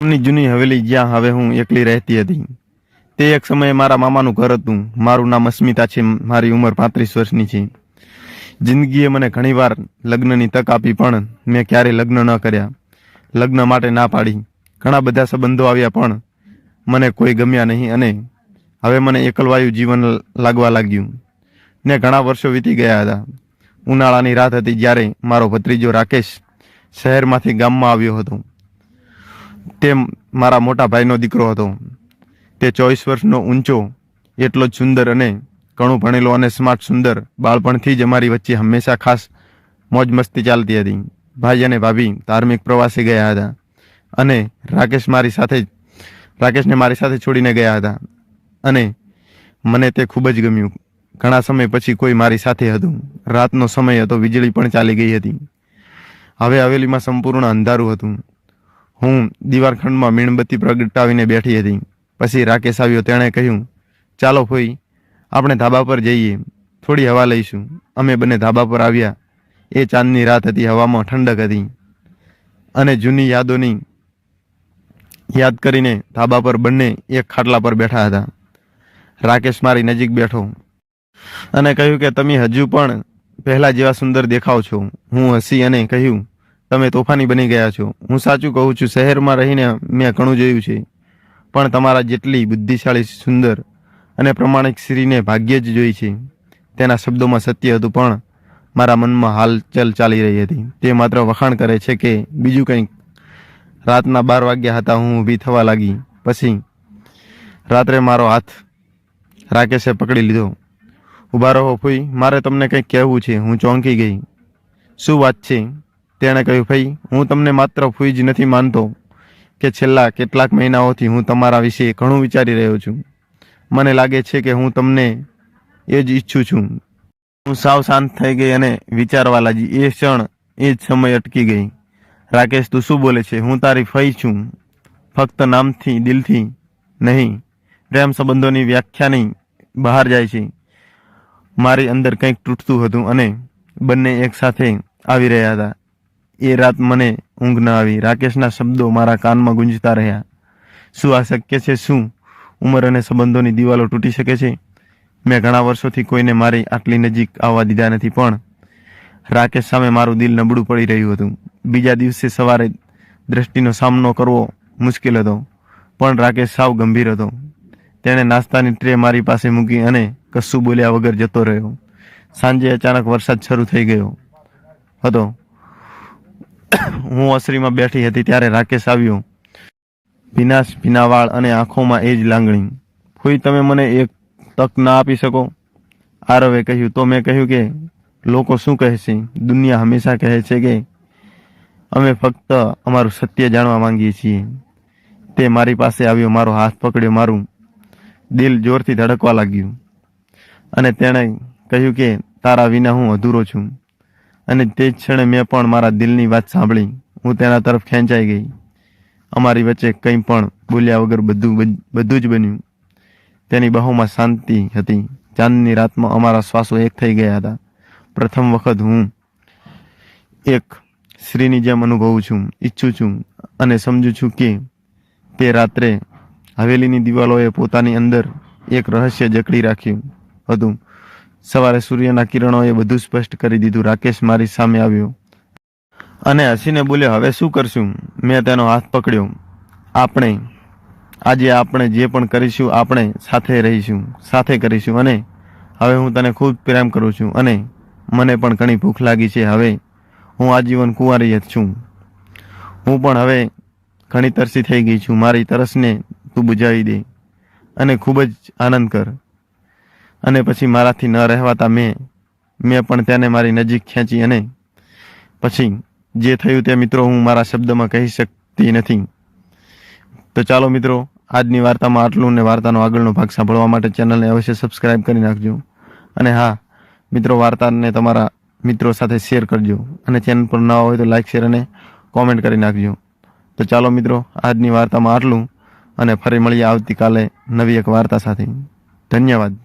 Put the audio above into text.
ની જૂની હવેલી જ્યાં હવે હું એકલી રહેતી હતી તે એક સમયે મારા મામાનું ઘર હતું. મારું નામ અસ્મિતા છે. મારી ઉંમર 35 વર્ષની છે. જિંદગીએ મને ઘણીવાર લગ્નની તક આપી પણ મેં ક્યારેય લગ્ન ન કર્યા. લગ્ન માટે ના પાડી. ઘણા બધા સંબંધો આવ્યા પણ મને કોઈ ગમ્યા નહીં અને હવે મને એકલવાયું જીવન લાગવા લાગ્યું ને ઘણા વર્ષો વીતી ગયા હતા. ઉનાળાની રાત હતી જ્યારે મારો ભત્રીજો રાકેશ શહેરમાંથી ગામમાં આવ્યો હતો. તે મારા મોટા ભાઈનો દીકરો હતો. તે 24 વર્ષનો ઊંચો, એટલો જ સુંદર અને ઘણું ભણેલો અને સ્માર્ટ. સુંદર બાળપણથી જ અમારી વચ્ચે હંમેશા ખાસ મોજ મસ્તી ચાલતી હતી. ભાઈ અને ભાભી ધાર્મિક પ્રવાસે ગયા હતા અને રાકેશને મારી સાથે છોડીને ગયા હતા અને મને તે ખૂબ જ ગમ્યું. ઘણા સમય પછી કોઈ મારી સાથે હતું. રાતનો સમય હતો, વીજળી પણ ચાલી ગઈ હતી. હવે હવેલીમાં સંપૂર્ણ અંધારું હતું. હું દીવારખંડમાં મીણબત્તી પ્રગટાવીને બેઠી હતી. પછી રાકેશ આવ્યો. તેણે કહ્યું, ચાલો ફોઈ, આપણે ધાબા પર જઈએ, થોડી હવા લઈશું. અમે બંને ધાબા પર આવ્યા. એ ચાંદની રાત હતી. હવામાં ઠંડક હતી અને જૂની યાદોની યાદ કરીને ધાબા પર બંને એક ખાટલા પર બેઠા હતા. રાકેશ મારી નજીક બેઠો અને કહ્યું કે તમે હજુ પણ પહેલા જેવા સુંદર દેખાવ છો. હું હસી અને કહ્યું, તમે તોફાની બની ગયા છો. હું સાચું કહું છું, શહેરમાં રહીને મેં ઘણું જોયું છે પણ તમારા જેટલી બુદ્ધિશાળી, સુંદર અને પ્રમાણિક સ્ત્રીને ભાગ્યે જ જોઈ છે. તેના શબ્દોમાં સત્ય હતું પણ મારા મનમાં હાલચલ ચાલી રહી હતી. તે માત્ર વખાણ કરે છે કે બીજું કંઈક. રાતના 12 વાગ્યા હતા. હું ઊભી થવા લાગી. પછી રાત્રે મારો હાથ રાકેશે પકડી લીધો. ઊભા રહો ફોઈ, મારે તમને કંઈક કહેવું છે. હું ચોંકી ગઈ. શું વાત છે? તેણે કહ્યું, ભાઈ, હું તમને માત્ર ફોઈ જ નથી માનતો કે છેલ્લા કેટલાક મહિનાઓથી હું તમારા વિશે ઘણું વિચારી રહ્યો છું. મને લાગે છે કે હું તમને એ જ ઈચ્છું છું. હું સાવ શાંત થઈ ગઈ અને વિચારવા લાગી. એ ક્ષણ, એ જ સમય અટકી ગઈ. રાકેશ, તું શું બોલે છે? હું તારી ફઈ છું, ફક્ત નામથી, દિલથી નહીં. પ્રેમ સંબંધોની વ્યાખ્યાની બહાર જાય છે. મારી અંદર કંઈક તૂટતું હતું અને બંને એક સાથે આવી રહ્યા હતા. એ રાત મને ઊંઘ ન આવી. રાકેશના શબ્દો મારા કાનમાં ગુંજતા રહ્યા. શું આ શક્ય છે? શું ઉંમર અને સંબંધોની દિવાલો તૂટી શકે છે? મેં ઘણા વર્ષોથી કોઈને મારી આટલી નજીક આવવા દીધા નથી પણ રાકેશ સામે મારું દિલ નબળું પડી રહ્યું હતું. બીજા દિવસે સવારે દ્રષ્ટિનો સામનો કરવો મુશ્કેલ હતો પણ રાકેશ સાવ ગંભીર હતો. તેણે નાસ્તાની ટ્રે મારી પાસે મૂકી અને કશું બોલ્યા વગર જતો રહ્યો. સાંજે અચાનક વરસાદ શરૂ થઈ ગયો હતો. હું ઓસરીમાં બેઠી હતી ત્યારે રાકેશ આવ્યો. ભીના વાળ અને આંખોમાં એ જ લાગણી. ફોઈ, તમે મને એક તક ના આપી શકો? આરવે કહ્યું. તો મેં કહ્યું કે લોકો શું કહેશે? દુનિયા હંમેશા કહે છે કે અમે ફક્ત અમારું સત્ય જાણવા માંગીએ છીએ. તે મારી પાસે આવ્યો, મારો હાથ પકડ્યો. મારું દિલ જોરથી ધડકવા લાગ્યું અને તેણે કહ્યું કે તારા વિના હું અધૂરો છું. અને તે જ ક્ષણે મેં પણ મારા દિલની વાત સાંભળી. હું તેના તરફ ખેંચાઈ ગઈ. અમારી વચ્ચે કંઈ પણ બોલ્યા વગર બધું જ બન્યું. તેની બાહોમાં શાંતિ હતી. ચાંદની રાતમાં અમારા શ્વાસો એક થઈ ગયા હતા. પ્રથમ વખત હું એક સ્ત્રીની જેમ અનુભવું છું, ઈચ્છું છું અને સમજું છું કે તે રાત્રે હવેલીની દિવાલોએ પોતાની અંદર એક રહસ્ય જકડી રાખ્યું હતું. સવારે સૂર્યના કિરણોએ બધું સ્પષ્ટ કરી દીધું. રાકેશ મારી સામે આવ્યો અને હસીને બોલ્યો, હવે શું કરશું? મેં તેનો હાથ પકડ્યો. આજે આપણે જે પણ કરીશું, આપણે સાથે કરીશું અને હવે હું તને ખૂબ પ્રેમ કરું છું અને મને પણ ઘણી ભૂખ લાગી છે. હવે હું આજીવન કુંવારી છું. હું પણ હવે ઘણી તરસી થઈ ગઈ છું. મારી તરસને તું બુઝાવી દે અને ખૂબ જ આનંદ કર. અને પછી મારાથી ન રહેવાતા મેં પણ તેને મારી નજીક ખેંચી અને પછી જે થયું તે મિત્રો હું મારા શબ્દમાં કહી શકતી નથી. તો ચાલો મિત્રો, આજની વાર્તામાં આટલું. ને વાર્તાનો આગળનો ભાગ સાંભળવા માટે ચેનલને અવશ્ય સબસ્ક્રાઈબ કરી નાખજો. અને હા મિત્રો, વાર્તાને તમારા મિત્રો સાથે શેર કરજો અને ચેનલ પર નવા હોય તો લાઈક, શેર અને કોમેન્ટ કરી નાખજો. તો ચાલો મિત્રો, આજની વાર્તામાં આટલું અને ફરી મળીએ આવતીકાલે નવી એક વાર્તા સાથે. ધન્યવાદ.